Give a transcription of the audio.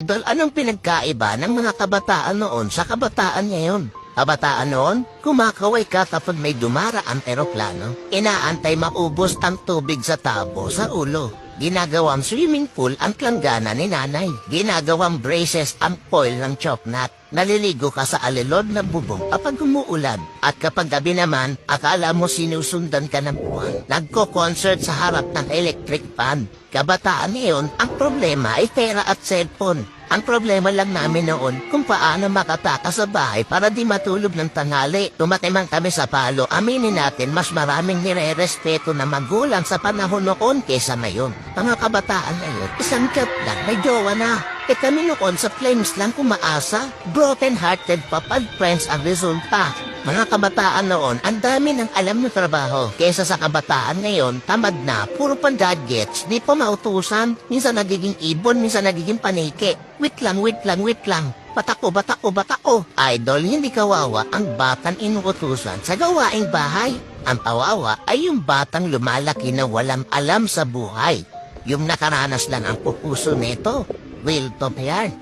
Dahil anong pinagkaiba ng mga kabataan noon sa kabataan ngayon? Kabataan noon, kumakaway ka kapag may dumaraang eroplano. Inaantay maubos ang tubig sa tabo sa ulo. Ginagawang swimming pool ang planggana ni nanay. Ginagawang braces ang foil ng choknat. Naliligo ka sa alilod na bubong kapag umuulan. At kapag gabi naman, akala mo sinusundan ka ng buwan. Nagko-concert sa harap ng electric fan. Kabataan ngayon, ang problema ay pera at cellphone. Ang problema lang namin noon kung paano makatakas sa bahay para di matulog ng tanghali. Tumatimang kami sa palo, aminin natin mas maraming nire-respeto na magulang sa panahon noon kesa ngayon. Mga kabataan ngayon, isang chat lang, may jowa na. Kami noon sa flames lang kumaasa, broken-hearted papad friends ang resulta. Mga kabataan noon, ang dami ng alam na trabaho. Kesa sa kabataan ngayon, tamad na, puro pan-gadgets, di pa mautusan. Minsan nagiging ibon, minsan nagiging paniki. Wait lang. Batako. Idol, hindi kawawa ang batang inuutusan sa gawaing bahay. Ang kawawa ay yung batang lumalaki na walang alam sa buhay. Yung nakaranas lang ang pupuso nito. Will to yan.